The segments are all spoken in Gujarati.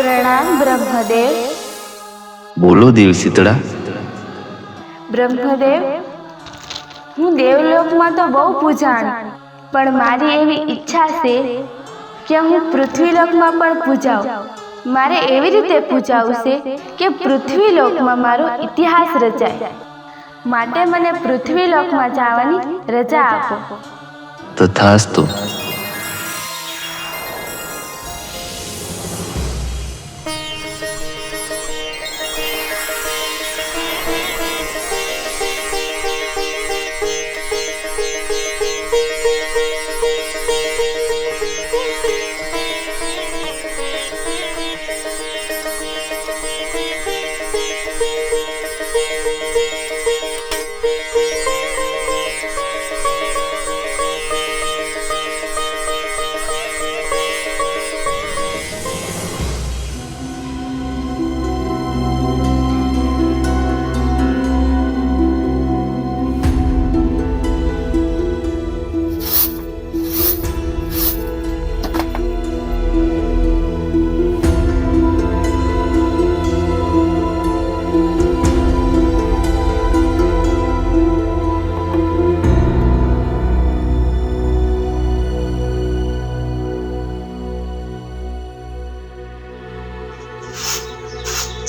પ્રણામ બ્રહ્મદેવ. બોલો દેવ શીતળા. બ્રહ્મદેવ, હું દેવલોકમાં તો બહુ પૂજાણ, પણ મારી એવી ઈચ્છા છે કે હું પૃથ્વીલોકમાં પણ પૂજાઉં. મારે એવી રીતે પૂજાવું છે કે પૃથ્વીલોકમાં મારો ઇતિહાસ રચાય. માટે મને પૃથ્વીલોકમાં જવાની રજા આપો. તથાસ્તુ.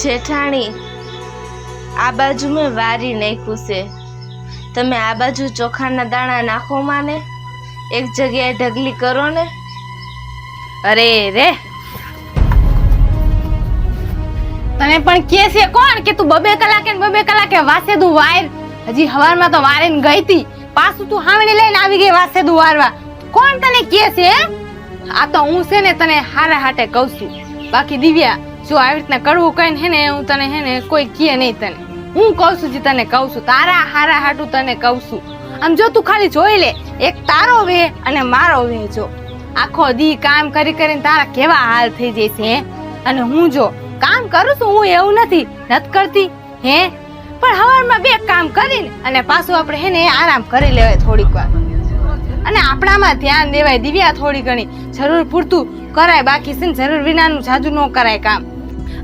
જેઠાણી, આ બાજુ મેં વારી નાખ્યું છે. તમે આ બાજુ ચોખાના દાણા નાખો માને, એક જગ્યાએ ઢગલી કરો ને. અરે રે, તને પણ કે છે કોણ કે તું બબે કલાકે વાસેદું વાયર? હજી હવારમાં તો વારીને ગઈ તી, પાછું તું હાવણી લઈને આવી ગઈ વાસેદું વારવા. કોણ તને કે છે? આ તો હું છે ને તને હારા હાટે કહું છું. બાકી દિવ્યા, જો આવી રીતના કડવું કહીને હે ને હું તને હે ને કોઈ કહે નહીં. તને હું કહું છું જે તને કહું છું, તારા હારા હાટું તને કહું છું. આમ જો તું ખાલી જોઈ લે, એક તારો વે અને મારો વે. જો આખો દી કામ કરી કરીને તારા કેવા હાલ થઈ જાય છે હે? અને હું જો કામ કરું છું, હું એવું નથી કરતી હે, પણ હવારમાં બે કામ કરીને અને પાછું આપણે હે ને આરામ કરી લેવાય થોડીક વાર. અને આપણામાં ધ્યાન દેવાય દિવ્યા. થોડી ઘણી જરૂર પૂરતું કરાય, બાકી છે ને જરૂર વિનાનું જાજુ ન કરાય કામ.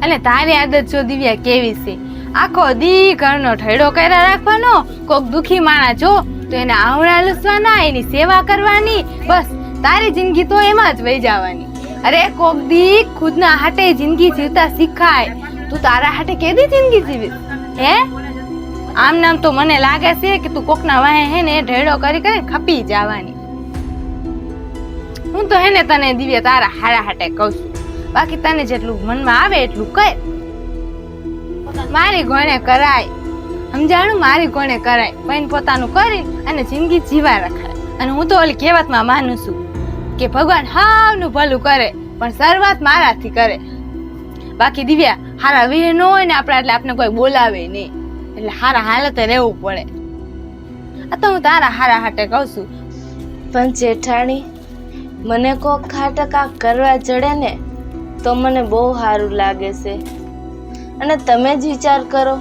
અને તારી આદત જો દિવ્યા કેવી છે, આખો દી ઘરનો ઠેડો કર્યા રાખવાનો. કોક દુખી માણા જો તો એને આવડા લસવાના, એની સેવા કરવાની. બસ તારી જિંદગી તો એમાં જ વહી જવાની. અરે કોક દી ખુદના હાટે જિંદગી જીવતા શીખાય. તું તારા હાટે કેદી જિંદગી જીવીશ હે? આમ નામ તો મને લાગે છે કે તું કોકના વાહે હે ને ઢેડો કરી કરીને ખપી જવાની. હું તો હે ને તને દિવ્યા તારા હારા હાટે કહું છું. બાકી તને જેટલું મનમાં આવે એટલું કર. મારી ગોણે કરાય, સમજાણું? મારી ગોણે કરાય, પણ પોતાનું કરી અને જિંદગી જીવા રખાય. અને હું તો ઓલી કહેવતમાં માનું છું કે ભગવાન હાવનું ભલું કરે પણ શરૂઆત મારાથી કરે. બાકી દિવ્યા, હારા વીર ન હોય ને આપણા એટલે આપણે કોઈ બોલાવે નહીં, એટલે હારા હાલતે રહેવું પડે. આ તો હું તારા હારા હાટે કહું છું. પણ જેઠાણી, મને કોક ખાટે કાંક કરવા જડે ને તો મને બહુ સારું લાગે છે. અને તમે જ વિચાર કરો,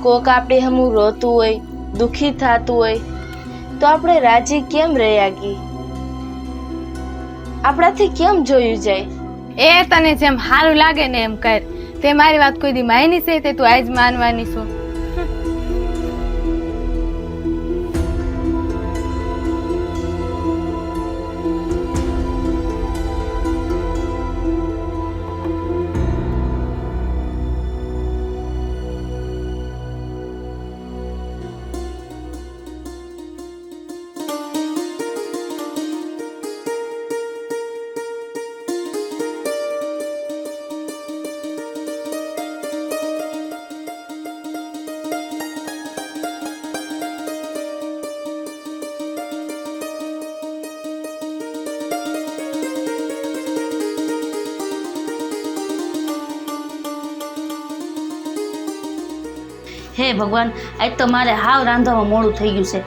કોક આપણે હમું રોતું હોય, દુખી થતું હોય તો આપણે રાજી કેમ રહ્યા ગઈ? આપણાથી કેમ જોયું જાય? એ તને જેમ સારું લાગે ને એમ કર. તે મારી વાત કોઈ દી માયની છે તે તું આજ માનવાની છો? હે ભગવાન, આજ તો મારે હાવ રાંધવામાં મોડું થઈ ગયું છે.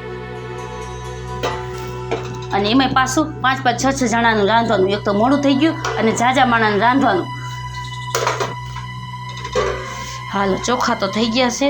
અને એમાંય પાછું 5-5, 6-6 જણાનું રાંધવાનું. એક તો મોડું થઈ ગયું અને ઝાઝા માણાનું રાંધવાનું. હાલો, ચોખા તો થઈ ગયા છે.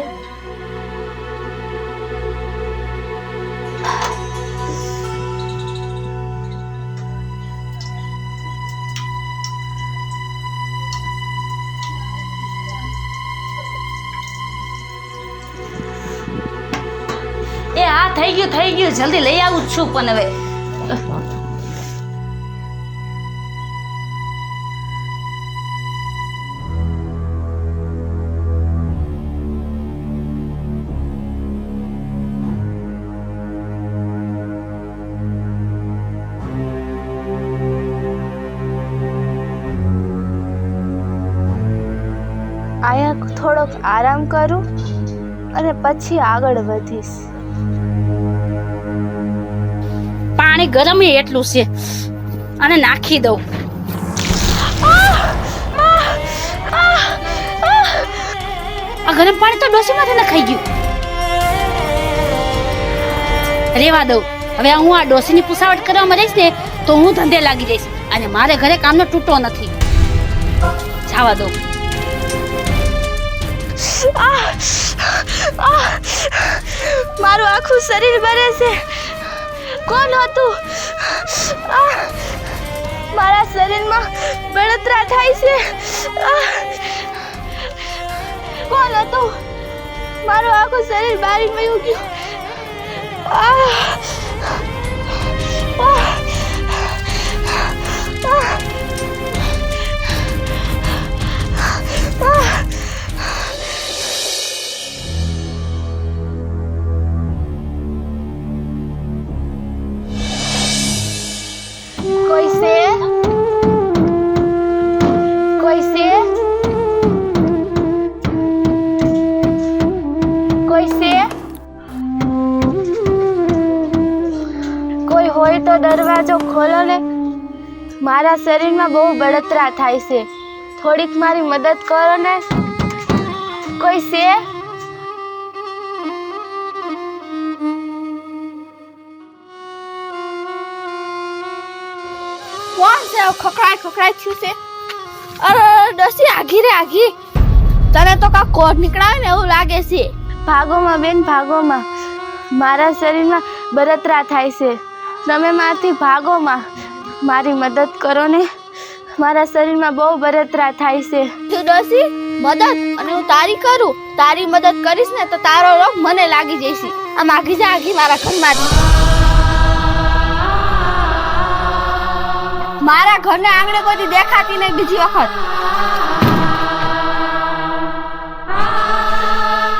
થઈ ગયું જલ્દી લઈ આવું જ છું પણ હવે અહીંયા થોડોક આરામ કરું અને પછી આગળ વધીશ. પાણી ગરમ એટલું છે અને નાખી દઉં. આ ગરમ પાણી તો ડોસીમાંથી નખાઈ ગયું. રેવા દઉં. હવે હું આ ડોસીની પુસાવટ કરવામાં રહીશ ને તો હું ધંધે લાગી જઈશ અને મારે ઘરે કામનો તૂટો નથી. જવા દઉં. મારું આખું શરીર બરે છે. કોણ હતું? મારા શરીરમાં બળતરા થાય છે. કોણ હતું? મારું આખું શરીર બારી વયું ગયું. કોઈ છે? કોઈ છે? કોઈ છે? કોઈ હોય તો દરવાજો ખોલો ને. મારા શરીરમાં બહુ બળતરા થાય છે. થોડીક મારી મદદ કરો ને. કોઈ છે? કોણ છે ખકડાય ખકડાય થયું છે? અરે ડોસી આઘી રે આઘી, તને તો કા કોડ નીકળાવે ને એવું લાગે છે. ભાગોમાં બેન, ભાગોમાં. મારા શરીરમાં બળતરા થાય છે. તમે મારાથી ભાગોમાં. મારી મદદ કરો ને. મારા શરીરમાં બહુ બળતરા થાય છે. તું ડોસી મદદ અને હું તારી કરું. તારી મદદ કરીશ ને તો તારો રોગ મને લાગી જશે. આમ આઘી જા આઘી મારા ઘરમાંથી. મારા ઘરને આંગણે કોઈ દેખાતી નહીં બીજી વખત.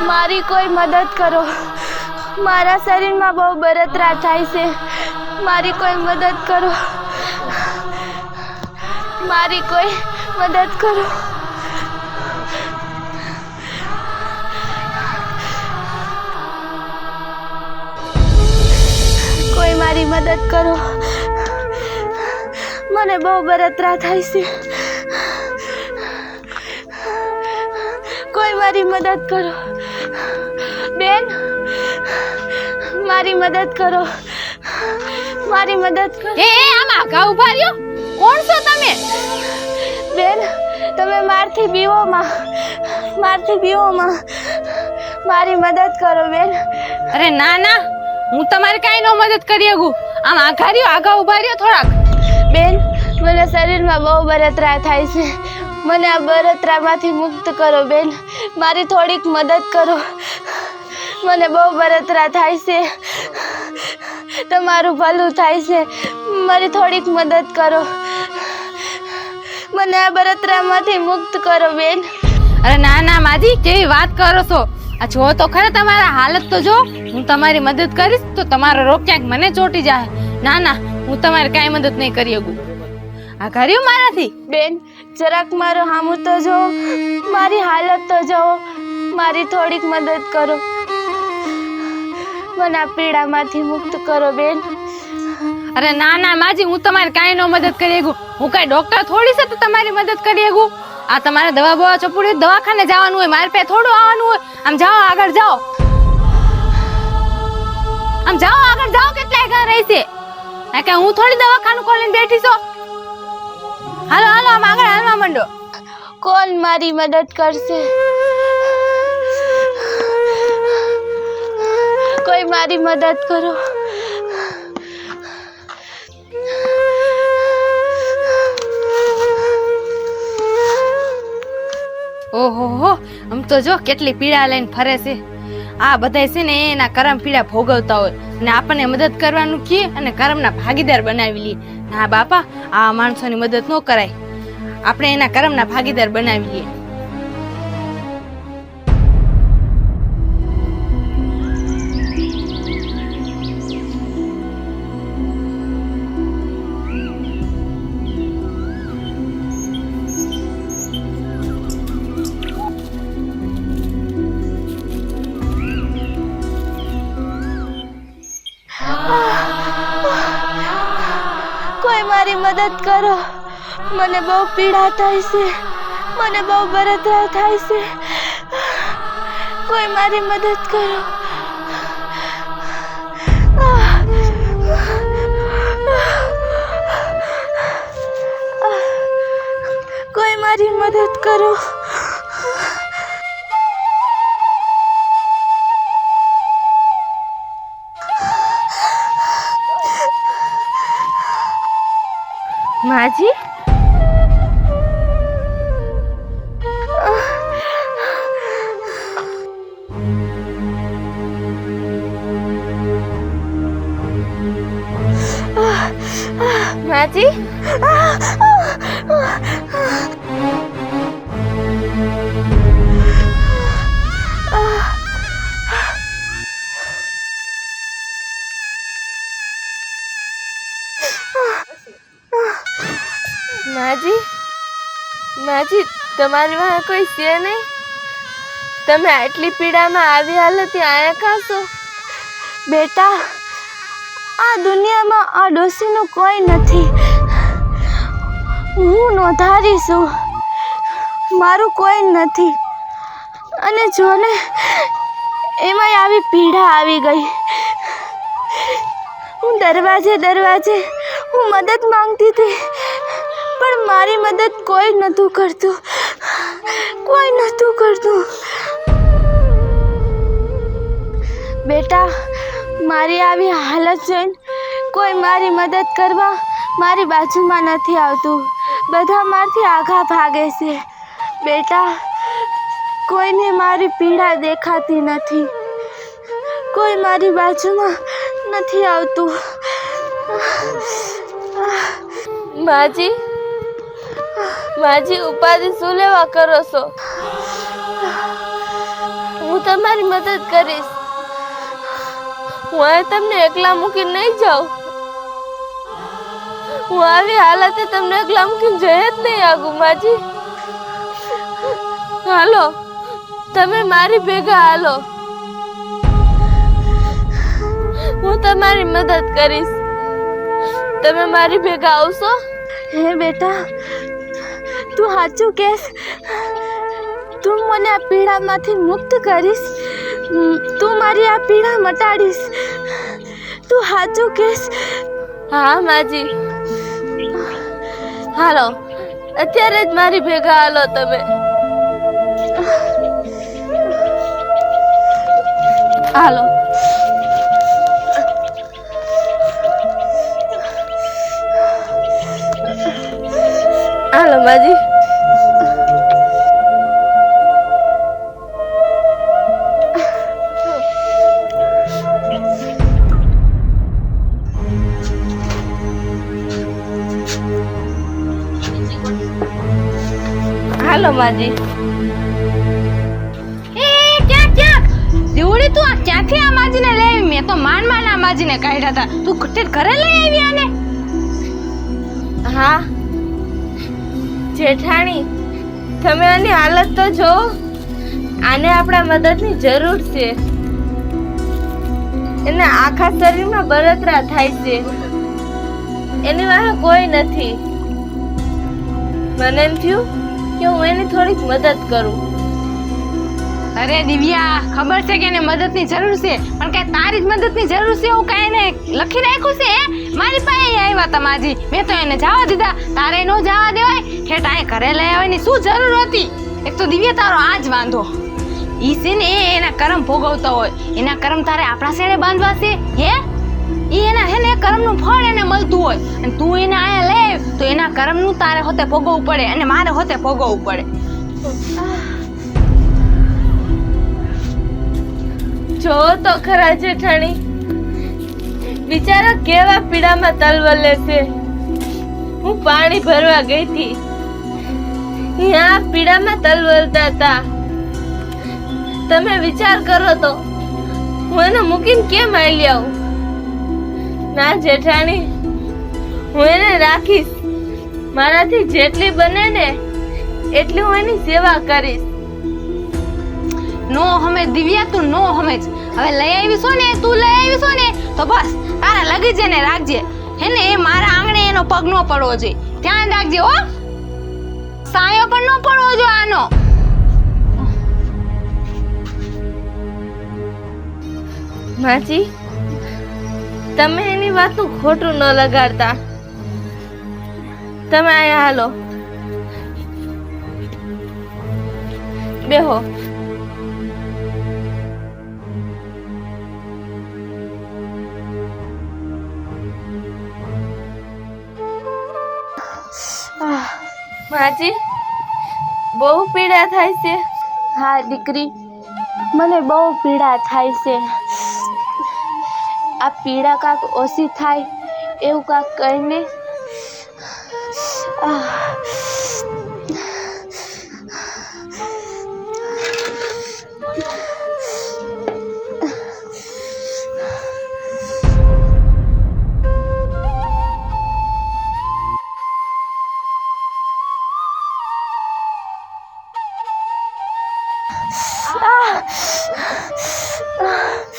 મારી કોઈ મદદ કરો. મારા શરીરમાં બહુ બળતરા થાય છે. મારી કોઈ મદદ કરો. મારી કોઈ મદદ કરો. કોઈ મારી મદદ કરો. મને બહુ બળતરા થાય છે. કોઈ મારી મદદ કરો. બેન, મારી મદદ કરો. મારી મદદ કરો. એ આમ આઘા ઉભા રહ્યો. કોણ છો તમે? બેન, તમે મારથી બીવો માં. મારથી બીવો માં. મારી મદદ કરો બેન. અરે ના ના, હું તમારે કાઈ નો મદદ કરી શકું. આમ આઘા રહ્યો, આઘા ઉભા રહ્યો થોડાક. બેન, મને શરીરમાં બહુ બળતરા થાય છે. મને આ બળતરામાંથી મુક્ત કરો બેન. મારી થોડીક મદદ કરો. મને બહુ બળતરા થાય છે. તમારું ભલું થાય છે. મારી થોડીક મદદ કરો. મને આ બળતરામાંથી મુક્ત કરો બેન. અરે ના ના માજી, કેવી વાત કરો છો? આ જો તો ખરા તમારા હાલત તો જો. હું તમારી મદદ કરીશ તો તમારો રોગ ક્યાંક મને ચોટી જાય. ના ના, હું તમારે કાંઈ મદદ નહીં કરી શકું. આ કર્યું મારાથી? બેન, જરાક મારો હામું તો જો. મારી હાલત તો જોવો. મારી થોડીક મદદ કરો. મને આ પીડામાંથી મુક્ત કરો બેન. અરે ના ના માજી, હું તમારે કાંઈ નો મદદ કરી શકું. હું કાંઈ ડોક્ટર થોડી છે તો તમારી મદદ કરી શકું. આ તમારે દવા બવા ચપડી દવાખાને જવાનું હોય, મારે પે થોડું આવવાનું હોય. આમ જાઓ, આગળ જાઓ. આમ જાઓ, આગળ જાઓ. કેટલાય ઘર રહી છે. કે હું થોડી દવાખાનું ખોલીને બેઠી છું. હાલો હાલો, આમ આગળ હાલવા માંડો. કોણ મારી મદદ કરશે? કોઈ મારી મદદ કરો. ઓહો હો, આમ તો જો કેટલી પીડા લઈને ફરે છે. આ બધાય છે ને એના કરમ પીડા ભોગવતા હોય. ને આપણને મદદ કરવાનું કહે અને કર્મના ભાગીદાર બનાવી લઈએ. ના બાપા, આ માણસોની મદદ ન કરાય. આપણે એના કર્મના ભાગીદાર બનાવી લઈએ. કોઈ મારી મદદ કરો. મને બહુ પીડા થાય છે. મને બહુ બળતરા થાય છે. કોઈ મારી મદદ કરો. કોઈ મારી મદદ કરો. માજી, માજી, માજી, માજી, તમારી વાંહે કોઈ છે નહીં? તમે આટલી પીડામાં આવી હાલત આયા કાશો? બેટા, આ દુનિયામાં આ ડોશીનું કોઈ નથી. હું નોંધારી છું. મારું કોઈ નથી. અને જો ને એમાંય આવી પીડા આવી ગઈ. હું દરવાજે દરવાજે હું મદદ માંગતી હતી, પણ મારી મદદ કોઈ નહોતું કરતું. કોઈ નહોતું કરતું. બેટા, મારી આવી હાલત જોઈને કોઈ મારી મદદ કરવા મારી બાજુમાં નથી આવતું. બધા મારથી આઘા ભાગે છે. બેટા, કોઈને મારી પીડા દેખાતી નથી. કોઈ મારી બાજુમાં નથી આવતું. માજી, માજી, ઉપાધિ શું લેવા કરો છો? હું તમારી મદદ કરીશ. હું અહીં તમને એકલા મૂકીને નહીં જાઉં. હું આવી હાલતે તમને એકલા મૂકીને જઈ જ નહીં આગું. માજી, હાલો, તમે મારી ભેગા હાલો. હું તમારી મદદ કરીશ. તમે મારી ભેગા આવશો? હે બેટા, તું સાચું કહેશ? તું મને આ પીડામાંથી મુક્ત કરીશ? તું મારી આ પીડા મટાડીશ? તું સાચું કહેશ? હા માજી, હાલો, અત્યારે જ મારી ભેગા હાલો. તમે હાલો. હાલો માજી. હાલો માજી. એ ક્યાં દીવડી, તું આ ક્યાંથી આ માજીને લઈ આવી? મેં તો માન આ માજીને કાઢ્યા હતા. તું ઘરે લઈ આવી આને? હા જેઠાણી, તમે આની હાલત તો જો. આને આપણા મદદની જરૂર છે. એને આખા શરીરમાં બળતરા થાય છે. એની વાહે કોઈ નથી. મને એમ થયું કે હું એની થોડીક મદદ કરું. અરે દિવ્યા, ખબર છે કે એને મદદની જરૂર છે, પણ કઈ તારી જ મદદની જરૂર છે એવું કઈ એને લખી રાખ્યું છે? મારી પાસે આવ્યા હતા માજી, મેં તો એને જવા દીધા. તારે નો જવા દેવાય. ઠેઠ આ ઘરે લઈ આવવાની શું જરૂર હતી? એક તો દિવ્યા, તારો આ જ વાંધો. ઈ છે ને એના કર્મ ભોગવતો હોય. એના કર્મ તારે આપણા શેડે બાંધવા છે? હે, ઈ એના હે ને કર્મનું ફળ એને મળતું હોય, અને તું એને આયા લે તો એના કર્મનું તારે હોતે ભોગવવું પડે અને મારે હોતે ભોગવવું પડે. જો તો ખરા જેઠાણી, બિચારા કેવા પીડામાં તલવલે છે. હું પાણી ભરવા ગઈ હતી, ત્યાં પીડામાં તલવલતા હતા. તમે વિચાર કરો તો હું એને મૂકીને કેમ આવી આવું? ના જેઠાણી, હું એને રાખીશ. મારાથી જેટલી બને ને એટલી હું એની સેવા કરીશ. નો હમે દિવ્યા, તું નો હમેજ. હવે લઈ આવી છો ને, તું લઈ આવી છો ને તો બસ તારા લગી જઈને રાખજે. હેને એ મારા આંગણે એનો પગ નો પડવો જોઈએ. ધ્યાન રાખજે હો. સાયો પણ નો પડવો જોઈએ આનો. માજી, તમે એની વાતનું ખોટું ન લગાડતા. તમે અહીંયા હાલો, બેહો. માજી, બહુ પીડા થાય છે. હા દીકરી, મને બહુ પીડા થાય છે. આ પીડા કાંક ઓછી થાય એવું કાંક કહીને.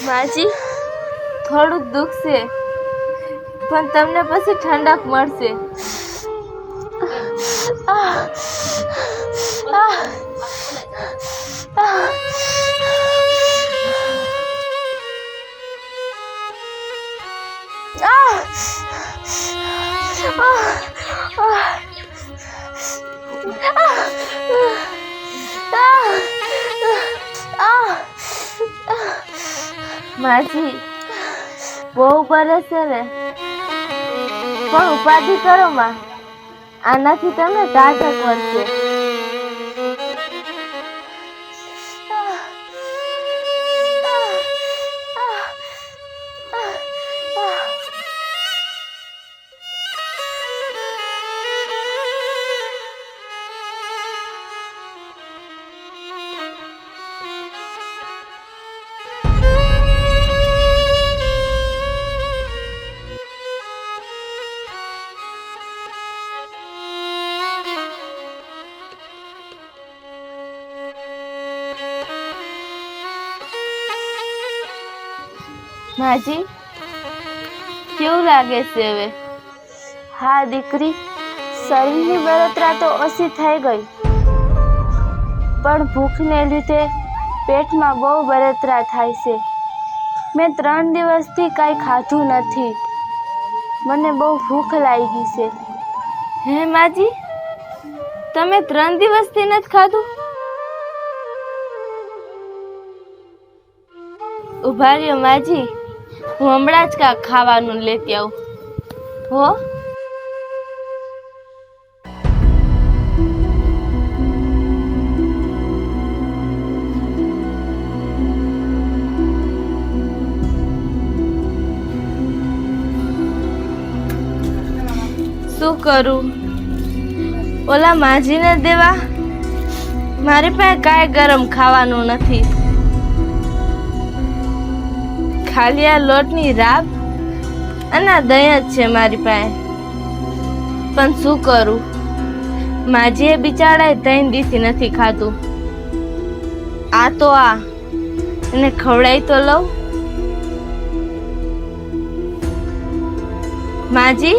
માજી, થોડુંક દુઃખ છે પણ તમને પછી ઠંડક મળશે. માજી, બહુ પડે છે ને, પણ ઉપાધિ કરો માં, આનાથી તમને ટાઢક મળશે. માજી, કેવું લાગે છે હવે? હા દીકરી, શરીરની બળતરા તો ઓછી થઈ ગઈ, પણ ભૂખને લીધે પેટમાં બહુ બળતરા થાય છે. મેં 3 દિવસથી કાંઈ ખાધું નથી. મને બહુ ભૂખ લાગી છે. હે માજી, તમે 3 દિવસથી નથી ખાધું? ઉભા રહ્યો માજી, હું હમણાં જ કાંઈક ખાવાનું લેતી આવું. હો. શું કરું? ઓલા માજીને દેવા? મારી પાસે કાંઈ ગરમ ખાવાનું નથી. ખાલી આ લોટની રાબ અને આ દહીં જ છે મારી પાસે. પણ શું કરું, માજીએ બિચારાએ 3 દિવસથી નથી ખાધું. આ તો એને ખવડાવી તો લઉં. માજી,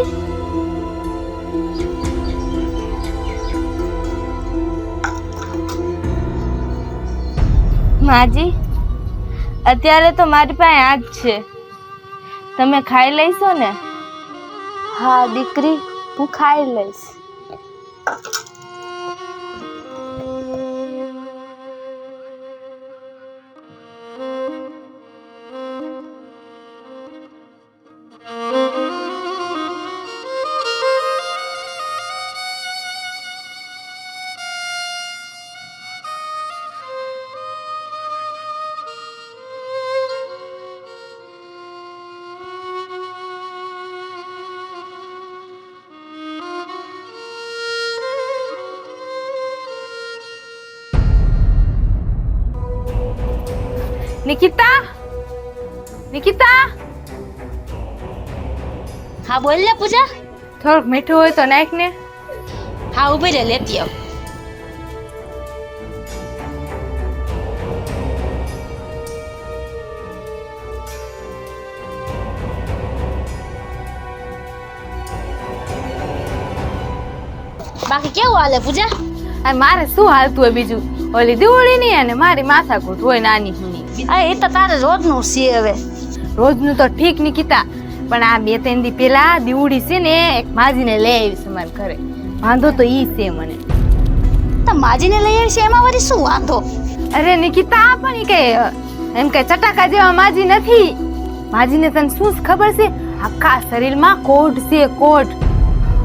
માજી, અત્યારે તો મારી પાસે આ જ છે. તમે ખાઈ લઈશો ને? હા દીકરી, હું ખાઈ લઈશ. નિકિતા, નિકિતા, હા બોલ ને પૂજા. થોડુંક મીઠું હોય તો નાખ ને. હા ઉભી રે, લેતી આવ. બાકી કેવું હાલે પૂજા? અને મારે શું હાલતું હોય બીજું? ઓલી દિવાળી ની અને મારી માથાકૂટ હોય નાની હુની. આ એ તો તારે રોજનું છે હવે. રોજનું તો ઠીક નિકિતા, પણ આ 2-3 દી પેલા દિવાળી છે ને એક માજીને લઈ આવી છે મારા ઘરે. વાંધો તો ઈ છે મને. તો માજીને લઈ આવી છે એમાં વળી શું વાંધો? અરે નિકિતા, પણ ઈ કે એમ કે ચટાકા જેવા માજી નથી. માજીને તને શું ખબર છે? આખા શરીરમાં કોટ છે, કોટ.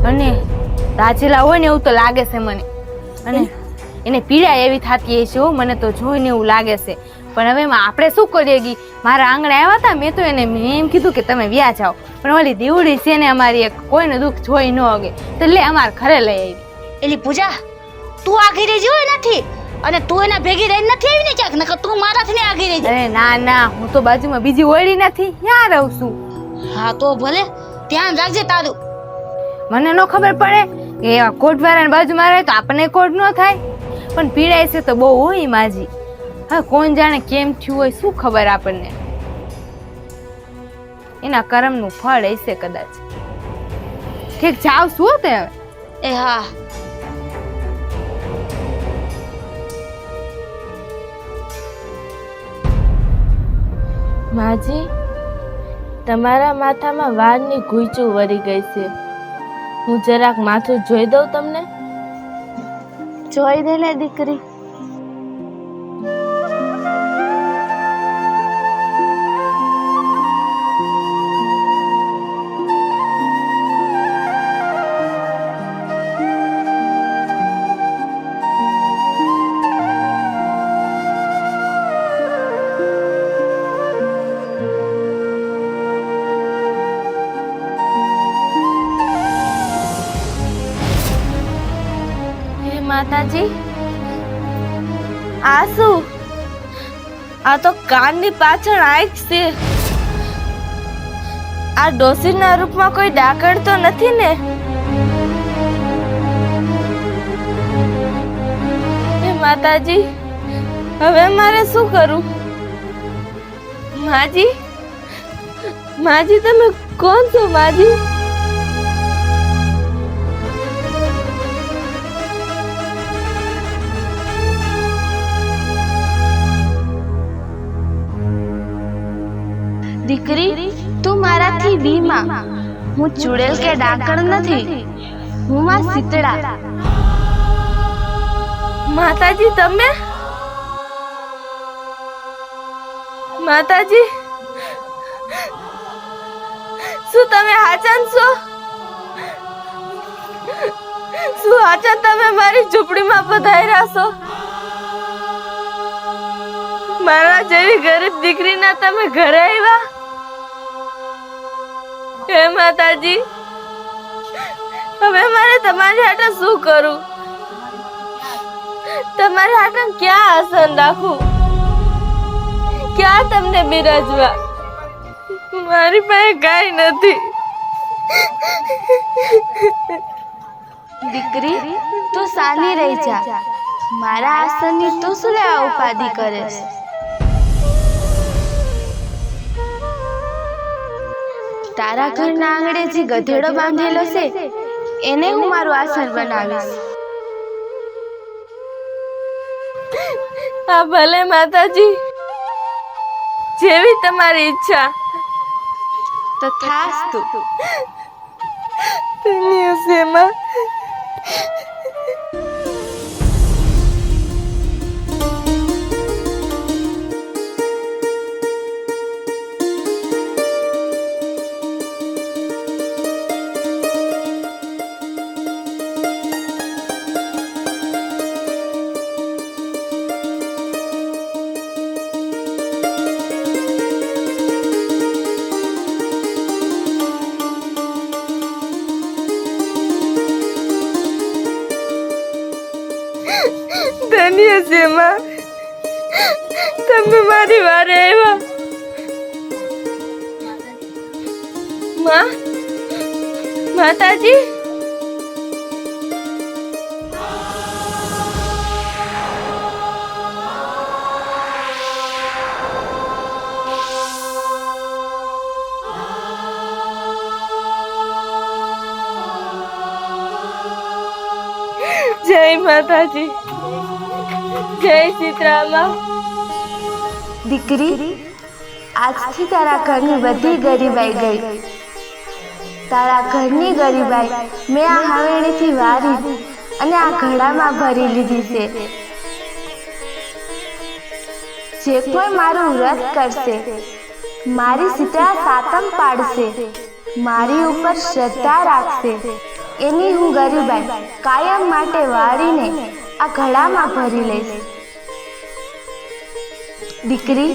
અને દાજેલા હોય ને એવું તો લાગે છે મને. અને એને પીડા એવી થતી હશે હો, મને તો જોઈને એવું લાગે છે. પણ હવે આપણે શું કરીએ ગઈ? મારા આંગણે આવ્યા હતા, મેં તો એને એમ કીધું કે તમે વ્યા જાઓ, પણ ઓલી દીવડી છે ને અમારી, એક કોઈને દુઃખ જોઈ ન હગે તો લે અમારા ઘરે લઈ આવી. એલી પૂજા, તું આગી રહી જોઈ નથી અને તું એના ભેગી રહી નથી આવી ને ક્યાંક, નકર તું મારાથી ને આગી રહી. અરે ના ના, હું તો બાજુમાં બીજી ઓળી નથી, ત્યાં રહું છું. હા તો ભલે, ધ્યાન રાખજે તારું. મને ન ખબર પડે કે એવા કોટવાળાની બાજુમાં રહે તો આપણને કોટ ન થાય, પણ પીડાય છે તો બહુ હોય માજી. હા, કોણ જાણે કેમ થયું હોય, શું ખબર આપણને. એના કર્મનું ફળ હશે કદાચ. ઠીક, જાવ શું તે હવે? એ હા. માજી, તમારા માથામાં વાળની ગૂંચું વળી ગઈ છે. હું જરાક માથું જોઈ દઉં તમને? જોઈ દે ને દીકરી. માતાજી, આ શું? આ તો કાનની પાછળ આંખ છે. આ ડોસીના રૂપમાં કોઈ ડાકણ તો નથી ને? હે માતાજી, હવે મારે શું કરું? માજી, માજી તમે કોણ છો માજી? દીકરી, તું મારાથી બીમા. હું ચુડેલ કે ડાકણ નથી, હું માં શીતળા. માતાજી તમે? માતાજી, શું તમે હાચન છો? શું હાચન તમે મારી ઝૂંપડીમાં પધાર્યા છો? મારા જેવી ગરીબ દીકરીના તમે ઘરે આવ્યા? હે માતાજી, હવે મારે તમારી હાટે શું કરું? તમારી હાટે ક્યાં આસન રાખું? ક્યાં તમને બિરાજવા? મારી પાસે કાંઈ નથી. દીકરી, તું સાની રહી જા. મારા આસનની તું શું લેવા ઉપાધિ કરે છે? તારા ઘરના આંગણે જે ગધેડો બાંધેલો છે એને હું મારું આસન બનાવીશ. હા ભલે માતાજી, જેવી તમારી ઈચ્છા. તથાસ્તુ. ધન્ય છે માં. ધન્ય છે માં, તમે મારી વારે આવ્યા. માં, માતાજી. જય માતાજી, જય સીતરામાં. દીકરી, આજથી તારા ઘરની બધી ગરીબાઈ ગઈ. તારા ઘરની ગરીબાઈ મેં આ હવેલીથી વારી અને આ ઘડામાં ભરી લીધી છે. જે કોઈ મારું વ્રત કરશે, મારી શીતળા સાતમ પાડશે, મારી ઉપર શ્રદ્ધા રાખશે, એની હું ગરીબાઈ કાયમ માટે વાળીને આ ઘડામાં ભરી લઈશ. દીકરી,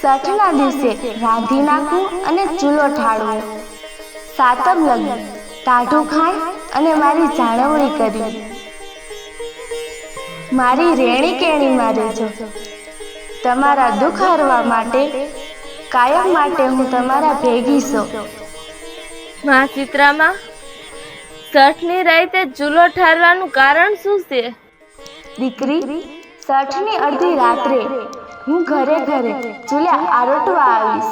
છઠના દિવસે રાંધી નાખવું અને ચૂલો ઠાળવો. સાતમ લગી ટાઢું ખાય અને મારી જાળવણી કરી. મારી રેણી કેણીમાં રહેજો. તમારા દુઃખ હરવા માટે કાયમ માટે હું તમારા ભેગી છું. માં સીતરામાં, છઠની રાતે ચૂલો ઠારવાનું કારણ શું છે? દીકરી, છઠની અડધી રાત્રે હું ઘરે ઘરે ચૂલે આરોટવા આવીશ.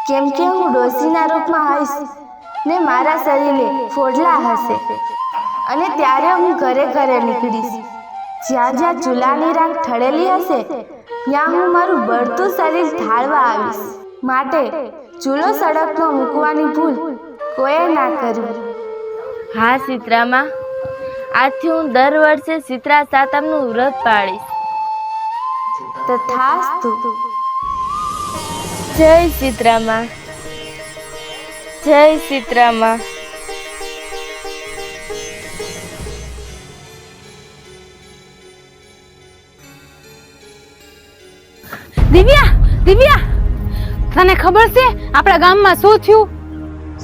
કેમ કે હું ડોશીના રૂપમાં આવીશ ને મારા શરીરે ફોડલા હશે અને ત્યારે હું ઘરે ઘરે નીકળીશ. જ્યાં જ્યાં ચૂલાની રાખ ઠળેલી હશે ત્યાં હું મારું બળતું શરીર ઢાળવા આવીશ. માટે ચૂલો સડકમાં મૂકવાની ભૂલ કોઈએ ના કરવી. હા સીતરામાં, આજથી હું દર વર્ષે શીતળા સાતમનું વ્રત પાડીશ. તથાસ્તુ. જય સીતરામાં, જય સીતરામાં. દિવ્યા, દિવ્યા, તને ખબર છે આપણા ગામમાં શું થયું?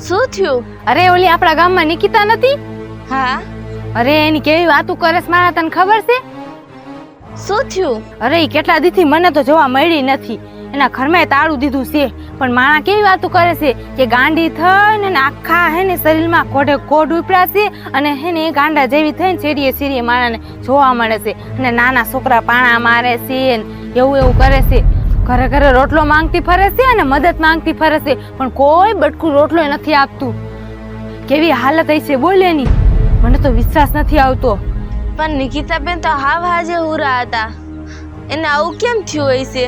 શું થયું? અરે ઓલી આપણા ગામમાં નિકિતા નથી? હા. અરે એની કેવી વાતો કરે છે મારા, તને ખબર છે? શું થયું? અરે ઈ કેટલા દીથી મને તો જોવા મળી નથી. એના ઘરમાં તાળું દીધું છે, પણ માણા કેવી વાતો કરે છે કે ગાંડી થઈને આખા હે ને શરીરમાં કોઢે કોઢ ઉપડ્યા છે અને હે ને ગાંડા જેવી થઈને સીડીએ સીડીએ માણાને જોવા મળે છે અને નાના છોકરા પાણા મારે છે એવું એવું કરે છે. ઘરે ઘરે રોટલો માંગતી ફરે છે અને મદદ માંગતી ફરે છે, પણ કોઈ બટકું રોટલો નથી આપતું. કેવી હાલત હશે બોલ એની, મને તો વિશ્વાસ નથી આવતો. પણ નિકિતાબેન તો હાવ હાજે હુરા હતા, એને આવું કેમ થયું હશે?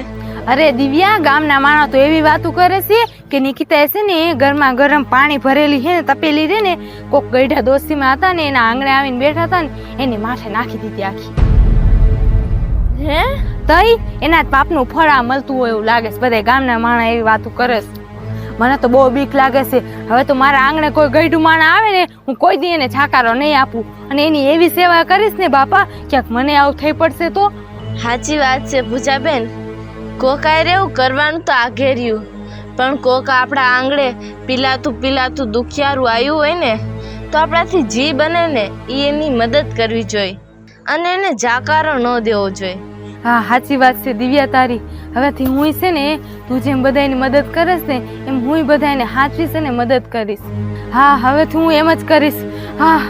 અરે દિવ્યા, ગામના માણસ તો એવી વાતો કરે છે કે નિકિતા છે ને ગરમા ગરમ પાણી ભરેલી છે ને તપેલી રે ને કોક ગઈઢા દોસ્તીમાં હતા ને એના આંગણે આવીને બેઠા હતા ને એની માથે નાખી દીધી આખી. હે? તઈ એના જ પાપનું ફળ આ મળતું હોય એવું લાગે છે. બધા ગામના માણસ એવી વાતો કરે છે. મને તો બહુ બીક લાગે છે. હવે તો મારા આંગણે કોઈ ગઈઢું માણસ આવે ને હું કોઈ દી એને છાકારો નહીં આપું અને એની એવી સેવા કરીશ ને બાપા, ક્યાંક મને આવું થઈ પડશે તો. સાચી વાત છે પૂજાબેન, કોકાય રેવું કરવાનું તો આઘેર્યું, પણ કોક આપણા આંગણે પીલાતું દુખિયારું આવ્યું હોય ને તો આપણાથી જી બને ને એની મદદ કરવી જોઈએ અને એને જાકારો ન દેવો જોઈએ. હા સાચી વાત છે દિવ્યા તારી. હવેથી હું છે ને તું જેમ બધાની મદદ કરીશ ને એમ હું બધાને સાચવીશ અને મદદ કરીશ. હા હવેથી હું એમ જ કરીશ. હા.